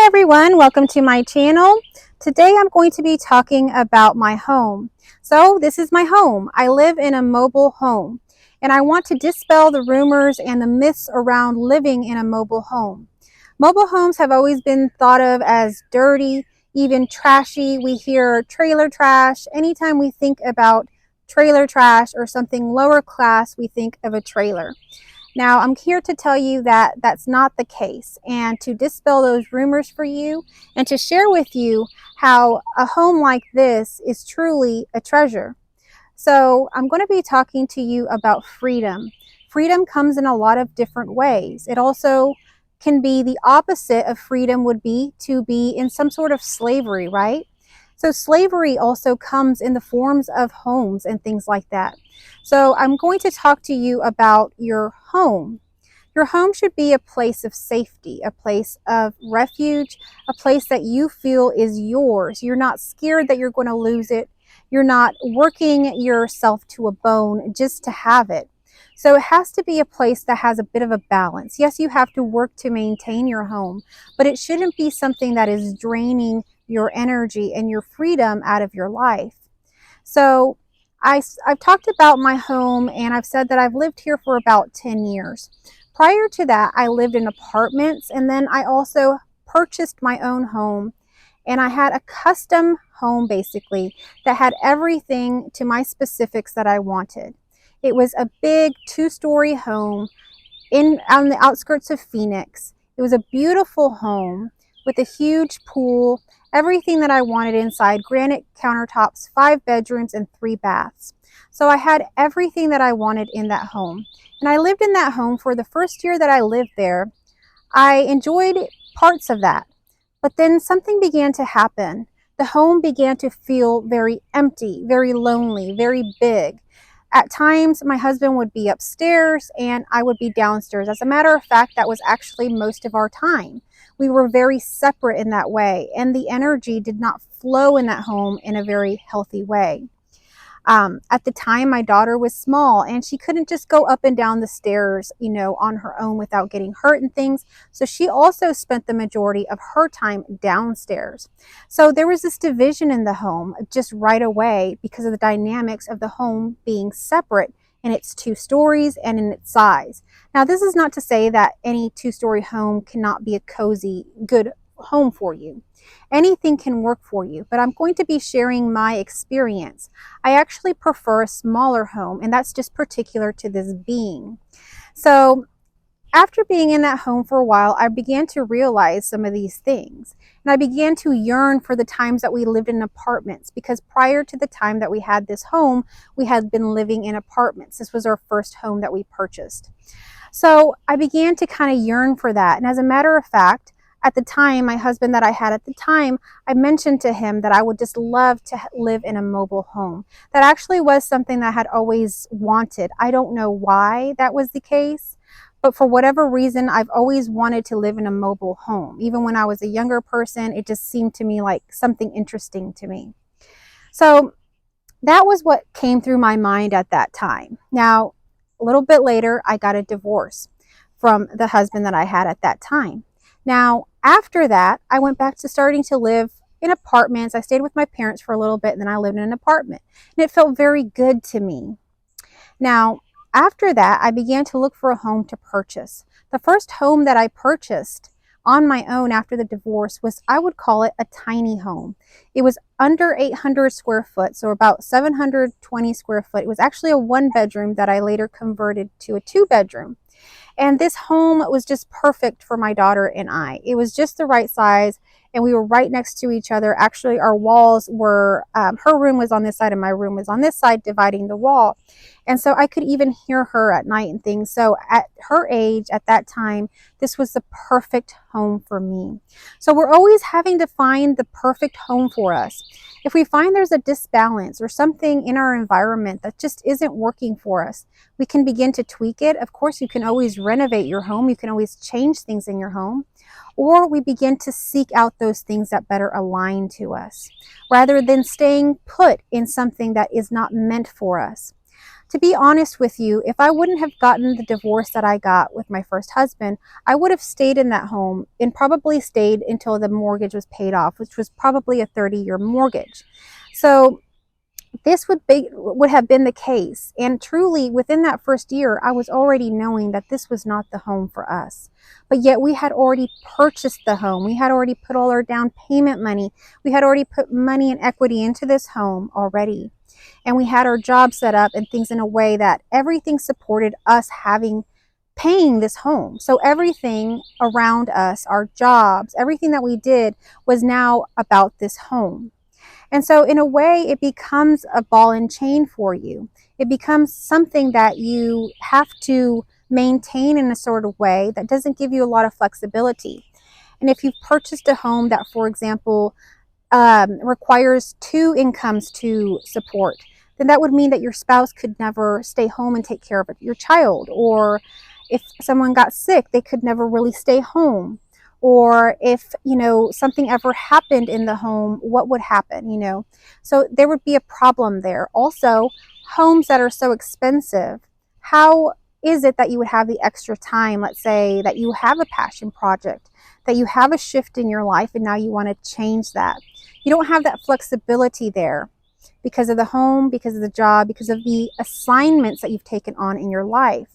everyone, welcome to my channel. Today I'm going to be talking about my home. So this is my home. I live in a mobile home and I want to dispel the rumors and the myths around living in a mobile home. Mobile homes have always been thought of as dirty, even trashy. We hear trailer trash. Anytime we think about trailer trash or something lower class, we think of a trailer. Now, I'm here to tell you that that's not the case and to dispel those rumors for you and to share with you how a home like this is truly a treasure. So I'm going to be talking to you about freedom. Freedom comes in a lot of different ways. It also can be the opposite of freedom would be to be in some sort of slavery, right? So slavery also comes in the forms of homes and things like that. So I'm going to talk to you about your home. Your home should be a place of safety, a place of refuge, a place that you feel is yours. You're not scared that you're going to lose it. You're not working yourself to a bone just to have it. So it has to be a place that has a bit of a balance. Yes, you have to work to maintain your home, but it shouldn't be something that is draining your energy and your freedom out of your life. So I've talked about my home and I've said that I've lived here for about 10 years. Prior to that, I lived in apartments and then I also purchased my own home and I had a custom home basically that had everything to my specifics that I wanted. It was a big 2-story home on the outskirts of Phoenix. It was a beautiful home with a huge pool, everything that I wanted inside, granite countertops, 5 bedrooms and 3 baths. So I had everything that I wanted in that home. And I lived in that home for the first year that I lived there. I enjoyed parts of that, but then something began to happen. The home began to feel very empty, very lonely, very big. At times, my husband would be upstairs and I would be downstairs. As a matter of fact, that was actually most of our time. We were very separate in that way, and the energy did not flow in that home in a very healthy way. At the time, my daughter was small and she couldn't just go up and down the stairs, on her own without getting hurt and things. So she also spent the majority of her time downstairs. So there was this division in the home just right away because of the dynamics of the home being separate in its 2 stories and in its size. Now, this is not to say that any 2-story home cannot be a cozy, good home for you. Anything can work for you, but I'm going to be sharing my experience. I actually prefer a smaller home, and that's just particular to this being. So after being in that home for a while, I began to realize some of these things. And I began to yearn for the times that we lived in apartments, because prior to the time that we had this home, we had been living in apartments. This was our first home that we purchased. So I began to kind of yearn for that. And as a matter of fact, at the time, my husband that I had at the time, I mentioned to him that I would just love to live in a mobile home. That actually was something that I had always wanted. I don't know why that was the case, but for whatever reason, I've always wanted to live in a mobile home. Even when I was a younger person, it just seemed to me like something interesting to me. So that was what came through my mind at that time. Now, a little bit later, I got a divorce from the husband that I had at that time. Now, after that, I went back to starting to live in apartments. I stayed with my parents for a little bit, and then I lived in an apartment. And it felt very good to me. Now, after that, I began to look for a home to purchase. The first home that I purchased on my own after the divorce was, I would call it a tiny home. It was under 800 square foot, so about 720 square foot. It was actually a 1-bedroom that I later converted to a 2-bedroom. And this home was just perfect for my daughter and I. It was just the right size, and we were right next to each other. Actually, our walls were, her room was on this side and my room was on this side, dividing the wall. And so I could even hear her at night and things. So at her age, at that time, this was the perfect home for me. So we're always having to find the perfect home for us. If we find there's a disbalance or something in our environment that just isn't working for us, we can begin to tweak it. Of course, you can always renovate your home. You can always change things in your home. Or we begin to seek out those things that better align to us, rather than staying put in something that is not meant for us. To be honest with you, if I wouldn't have gotten the divorce that I got with my first husband, I would have stayed in that home and probably stayed until the mortgage was paid off, which was probably a 30-year mortgage. So this would have been the case. And truly, within that first year, I was already knowing that this was not the home for us. But yet we had already purchased the home. We had already put all our down payment money. We had already put money and equity into this home already. And we had our job set up and things in a way that everything supported us paying this home. So everything around us, our jobs, everything that we did was now about this home. And so in a way, it becomes a ball and chain for you. It becomes something that you have to maintain in a sort of way that doesn't give you a lot of flexibility. And if you've purchased a home that, for example, requires two incomes to support, then that would mean that your spouse could never stay home and take care of your child. Or if someone got sick, they could never really stay home. Or if, something ever happened in the home, what would happen? So there would be a problem there. Also, homes that are so expensive, how is it that you would have the extra time? Let's say that you have a passion project, that you have a shift in your life, and now you want to change that. You don't have that flexibility there because of the home, because of the job, because of the assignments that you've taken on in your life.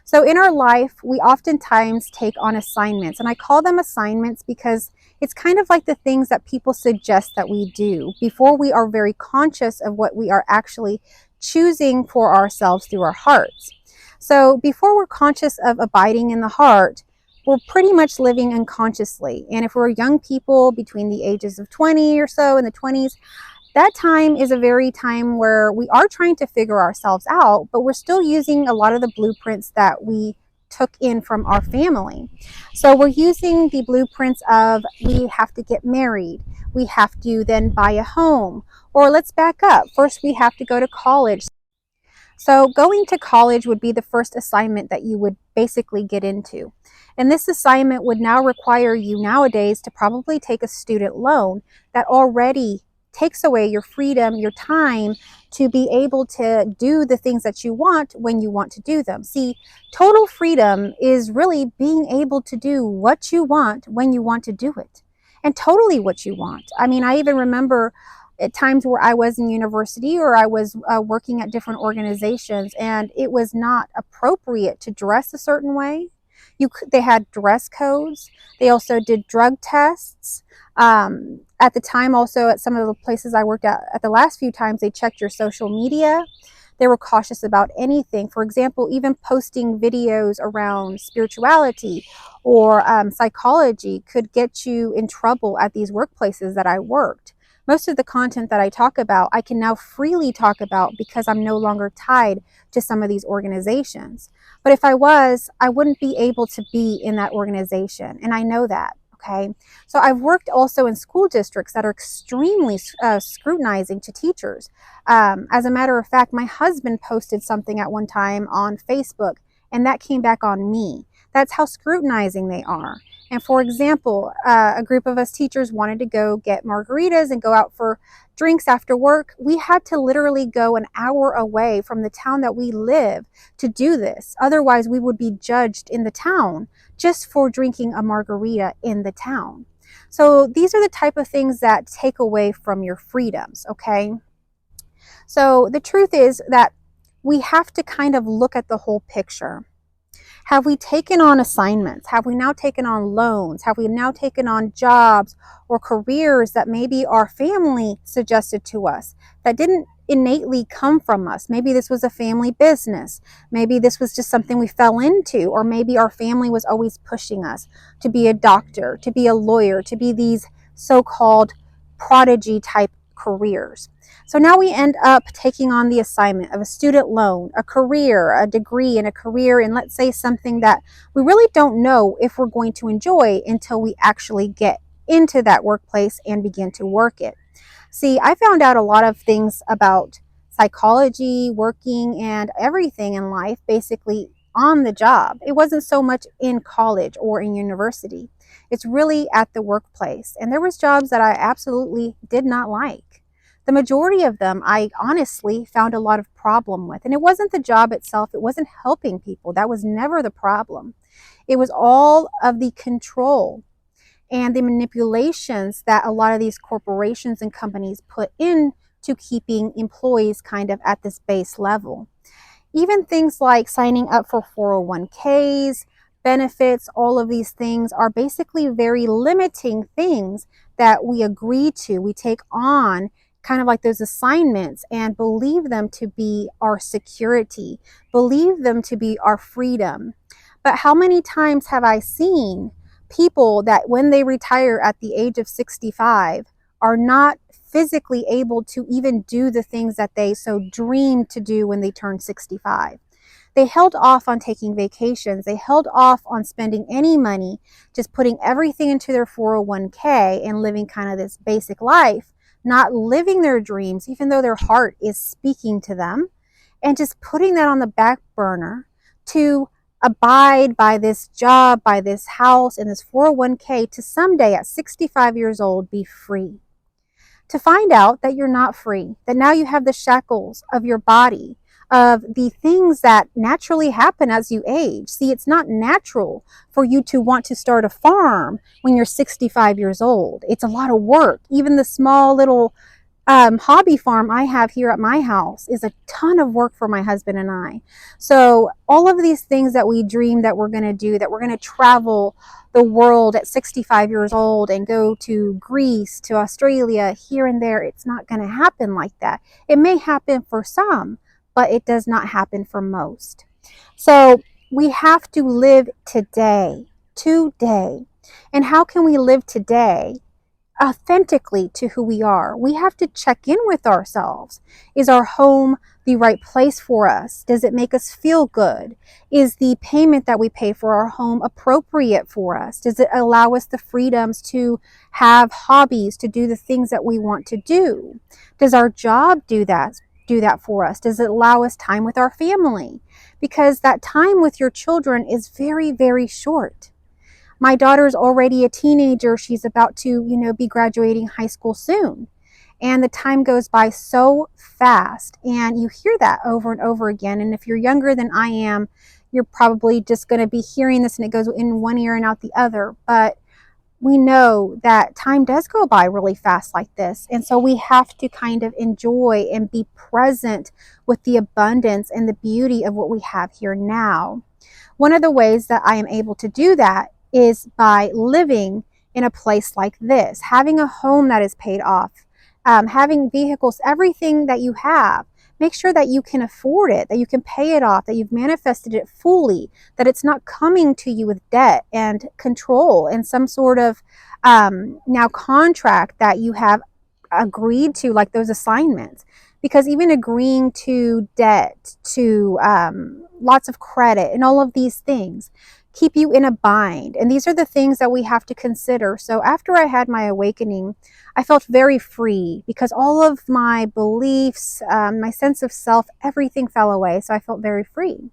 So in our life, we oftentimes take on assignments, and I call them assignments because it's kind of like the things that people suggest that we do before we are very conscious of what we are actually choosing for ourselves through our hearts. So before we're conscious of abiding in the heart, we're pretty much living unconsciously. And if we're young people between the ages of 20 or so, in the 20s, that time is a very time where we are trying to figure ourselves out, but we're still using a lot of the blueprints that we took in from our family. So we're using the blueprints of we have to get married, we have to then buy a home, or let's back up. First, we have to go to college. So going to college would be the first assignment that you would basically get into. And this assignment would now require you nowadays to probably take a student loan that already takes away your freedom, your time to be able to do the things that you want when you want to do them. See, total freedom is really being able to do what you want when you want to do it, and totally what you want. I mean, I even remember at times where I was in university or I was working at different organizations, and it was not appropriate to dress a certain way. They had dress codes. They also did drug tests. At the time, also at some of the places I worked at the last few times, they checked your social media. They were cautious about anything. For example, even posting videos around spirituality or psychology could get you in trouble at these workplaces that I worked. Most of the content that I talk about, I can now freely talk about because I'm no longer tied to some of these organizations. But if I was, I wouldn't be able to be in that organization. And I know that. Okay. So I've worked also in school districts that are extremely scrutinizing to teachers. As a matter of fact, my husband posted something at one time on Facebook, and that came back on me. That's how scrutinizing they are. And for example, a group of us teachers wanted to go get margaritas and go out for drinks after work. We had to literally go an hour away from the town that we live to do this. Otherwise, we would be judged in the town just for drinking a margarita in the town. So these are the type of things that take away from your freedoms, okay? So the truth is that we have to kind of look at the whole picture. Have we taken on assignments? Have we now taken on loans? Have we now taken on jobs or careers that maybe our family suggested to us that didn't innately come from us? Maybe this was a family business. Maybe this was just something we fell into, or maybe our family was always pushing us to be a doctor, to be a lawyer, to be these so-called prodigy type careers. So now we end up taking on the assignment of a student loan, a career, a degree, and a career in, let's say, something that we really don't know if we're going to enjoy until we actually get into that workplace and begin to work it. See, I found out a lot of things about psychology, working, and everything in life basically on the job. It wasn't so much in college or in university. It's really at the workplace. And there was jobs that I absolutely did not like. The majority of them I honestly found a lot of problem with. And it wasn't the job itself, it wasn't helping people. That was never the problem. It was all of the control and the manipulations that a lot of these corporations and companies put into keeping employees kind of at this base level. Even things like signing up for 401ks, benefits, all of these things are basically very limiting things that we agree to. We take on kind of like those assignments and believe them to be our security, believe them to be our freedom. But how many times have I seen people that when they retire at the age of 65 are not physically able to even do the things that they so dreamed to do when they turned 65? They held off on taking vacations. They held off on spending any money, just putting everything into their 401k and living kind of this basic life, not living their dreams, even though their heart is speaking to them, and just putting that on the back burner to abide by this job, by this house, and this 401k to someday at 65 years old be free. To find out that you're not free, that now you have the shackles of your body, of the things that naturally happen as you age. See, it's not natural for you to want to start a farm when you're 65 years old. It's a lot of work. Even the small little hobby farm I have here at my house is a ton of work for my husband and I. So all of these things that we dream that we're going to do, that we're going to travel the world at 65 years old and go to Greece, to Australia, here and there, it's not going to happen like that. It may happen for some, but it does not happen for most. So we have to live today. And how can we live today authentically to who we are? We have to check in with ourselves. Is our home the right place for us? Does it make us feel good? Is the payment that we pay for our home appropriate for us? Does it allow us the freedoms to have hobbies, to do the things that we want to do? Does our job do that for us? Does it allow us time with our family? Because that time with your children is very, very short. My daughter's already a teenager. She's about to, be graduating high school soon. And the time goes by so fast. And you hear that over and over again. And if you're younger than I am, you're probably just going to be hearing this and it goes in one ear and out the other. But we know that time does go by really fast like this. And so we have to kind of enjoy and be present with the abundance and the beauty of what we have here now. One of the ways that I am able to do that is by living in a place like this, having a home that is paid off, having vehicles, everything that you have. Make sure that you can afford it, that you can pay it off, that you've manifested it fully, that it's not coming to you with debt and control and some sort of now contract that you have agreed to, like those assignments. Because even agreeing to debt, to lots of credit and all of these things keep you in a bind. And these are the things that we have to consider. So after I had my awakening, I felt very free because all of my beliefs, my sense of self, everything fell away. So I felt very free.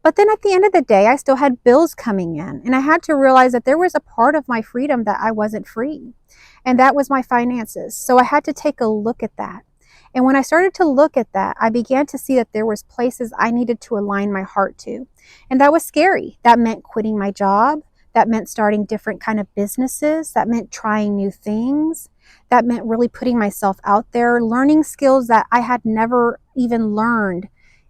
But then at the end of the day, I still had bills coming in. And I had to realize that there was a part of my freedom that I wasn't free. And that was my finances. So I had to take a look at that. And when I started to look at that, I began to see that there was places I needed to align my heart to. And that was scary. That meant quitting my job. That meant starting different kind of businesses. That meant trying new things. That meant really putting myself out there, learning skills that I had never even learned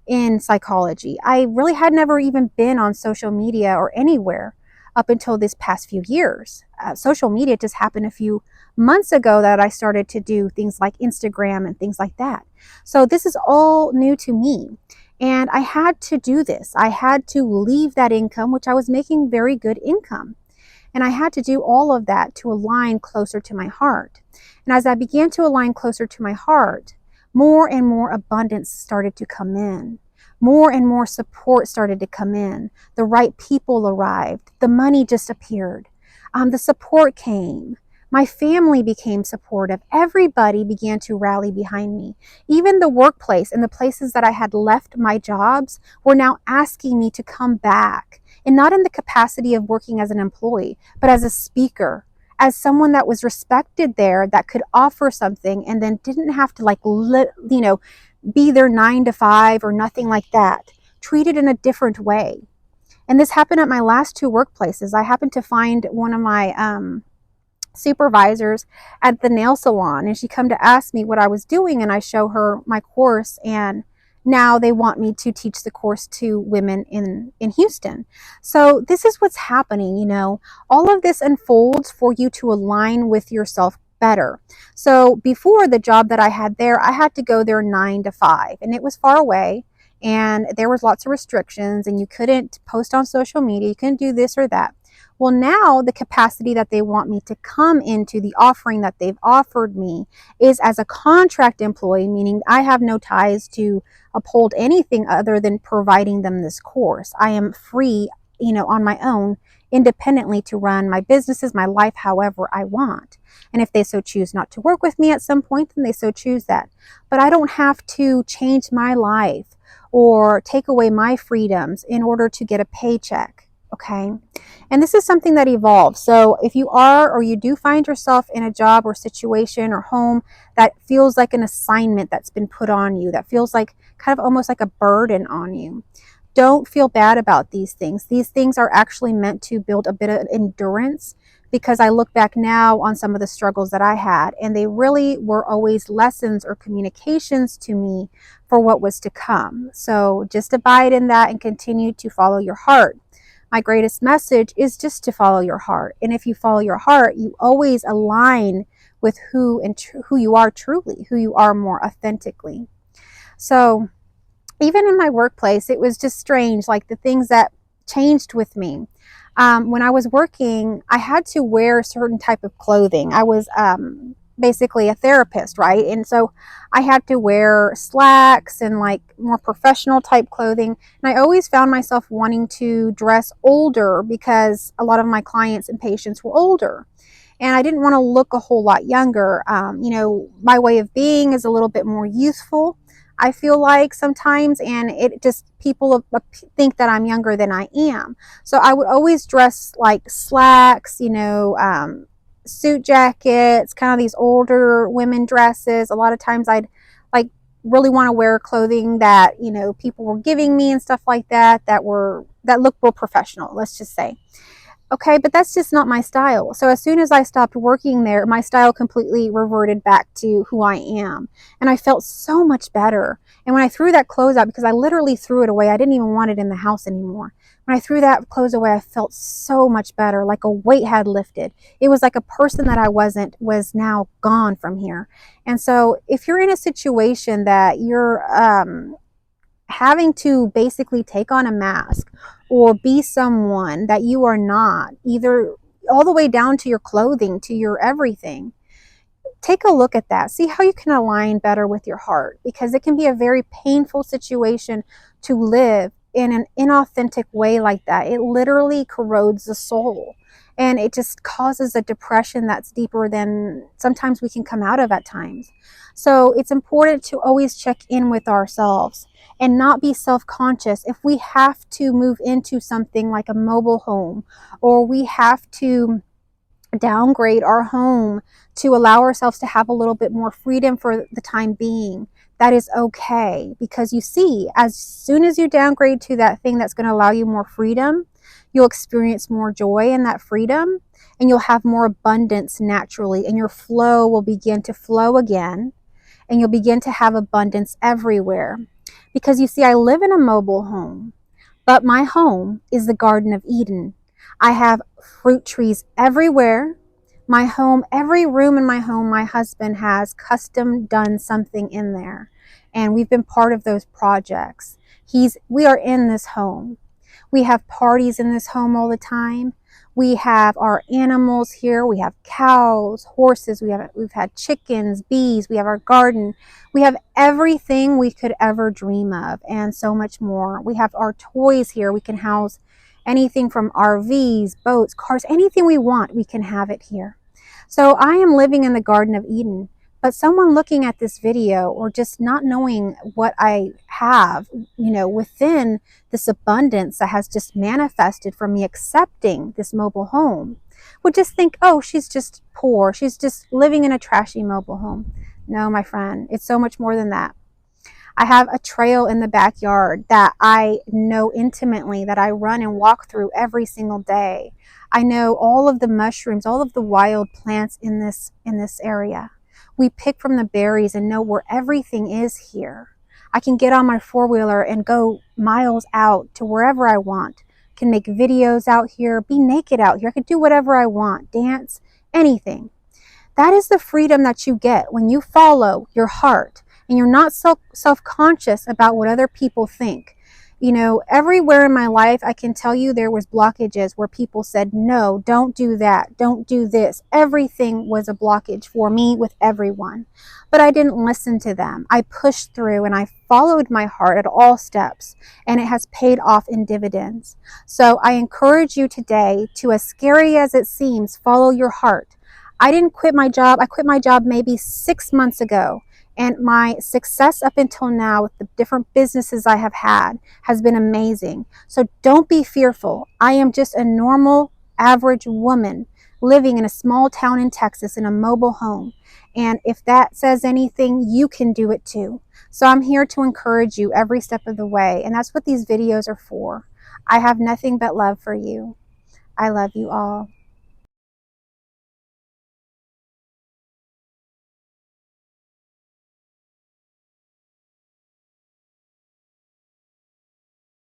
in psychology. I really had never even been on social media or anywhere up until this past few years. Social media just happened a few months ago that I started to do things like Instagram and things like that. So this is all new to me. And I had to do this. I had to leave that income, which I was making very good income. And I had to do all of that to align closer to my heart. And as I began to align closer to my heart, more and more abundance started to come in. More and more support started to come in. The right people arrived. The money just appeared. The support came. My family became supportive. Everybody began to rally behind me. Even the workplace and the places that I had left my jobs were now asking me to come back. And not in the capacity of working as an employee, but as a speaker, as someone that was respected there, that could offer something, and then didn't have to like, be there 9 to 5 or nothing like that. Treated in a different way. And this happened at my last 2 workplaces. I happened to find one of my supervisors at the nail salon, and she come to ask me what I was doing, and I show her my course, and now they want me to teach the course to women in Houston. So this is what's happening, all of this unfolds for you to align with yourself better. So before the job that I had there, I had to go there 9 to 5, and it was far away, and there was lots of restrictions, and you couldn't post on social media, you couldn't do this or that. Well, now the capacity that they want me to come into, the offering that they've offered me, is as a contract employee, meaning I have no ties to uphold anything other than providing them this course. I am free, on my own, independently, to run my businesses, my life, however I want. And if they so choose not to work with me at some point, then they so choose that. But I don't have to change my life or take away my freedoms in order to get a paycheck. Okay. And this is something that evolves. So if you are, or you do find yourself in a job or situation or home that feels like an assignment that's been put on you, that feels like kind of almost like a burden on you, don't feel bad about these things. These things are actually meant to build a bit of endurance, because I look back now on some of the struggles that I had, and they really were always lessons or communications to me for what was to come. So just abide in that and continue to follow your heart. My greatest message is just to follow your heart. And if you follow your heart, you always align with who you are truly, who you are more authentically. So even in my workplace, it was just strange, like the things that changed with me. When I was working, I had to wear a certain type of clothing. I was basically a therapist, right? And so I had to wear slacks and like more professional type clothing. And I always found myself wanting to dress older, because a lot of my clients and patients were older. And I didn't want to look a whole lot younger. My way of being is a little bit more youthful, I feel like, sometimes, and it just, people think that I'm younger than I am. So I would always dress like slacks, suit jackets, kind of these older women dresses. A lot of times I'd like really want to wear clothing that, people were giving me and stuff like that, that looked real professional, let's just say. Okay, but that's just not my style. So as soon as I stopped working there, my style completely reverted back to who I am. And I felt so much better. And when I threw that clothes out, because I literally threw it away, I didn't even want it in the house anymore. When I threw that clothes away, I felt so much better, like a weight had lifted. It was like a person that I wasn't was now gone from here. And so if you're in a situation that you're having to basically take on a mask or be someone that you are not, either all the way down to your clothing, to your everything, take a look at that. See how you can align better with your heart, because it can be a very painful situation to live in an inauthentic way like that. It literally corrodes the soul, and it just causes a depression that's deeper than sometimes we can come out of at times. So it's important to always check in with ourselves and not be self-conscious. If we have to move into something like a mobile home, or we have to downgrade our home to allow ourselves to have a little bit more freedom for the time being, that is okay. Because you see, as soon as you downgrade to that thing that's going to allow you more freedom, you'll experience more joy in that freedom, and you'll have more abundance naturally, and your flow will begin to flow again, and you'll begin to have abundance everywhere. Because you see, I live in a mobile home, but my home is the Garden of Eden. I have fruit trees everywhere. My home, every room in my home, my husband has custom done something in there. And we've been part of those projects. We are in this home. We have parties in this home all the time. We have our animals here. We have cows, horses. We've had chickens, bees. We have our garden. We have everything we could ever dream of, and so much more. We have our toys here. We can house anything from RVs, boats, cars, anything we want, we can have it here. So I am living in the Garden of Eden. But someone looking at this video, or just not knowing what I have, within this abundance that has just manifested from me accepting this mobile home, would just think, oh, she's just poor. She's just living in a trashy mobile home. No, my friend, it's so much more than that. I have a trail in the backyard that I know intimately, that I run and walk through every single day. I know all of the mushrooms, all of the wild plants in this area. We pick from the berries and know where everything is here. I can get on my four-wheeler and go miles out to wherever I want. Can make videos out here, be naked out here. I can do whatever I want, dance, anything. That is the freedom that you get when you follow your heart and you're not self-conscious about what other people think. You know, everywhere in my life, I can tell you there was blockages where people said, no, don't do that, don't do this. Everything was a blockage for me with everyone. But I didn't listen to them. I pushed through and I followed my heart at all steps, and it has paid off in dividends. So I encourage you today to, as scary as it seems, follow your heart. I didn't quit my job. I quit my job maybe 6 months ago. And my success up until now with the different businesses I have had has been amazing. So don't be fearful. I am just a normal, average woman living in a small town in Texas in a mobile home. And if that says anything, you can do it too. So I'm here to encourage you every step of the way. And that's what these videos are for. I have nothing but love for you. I love you all.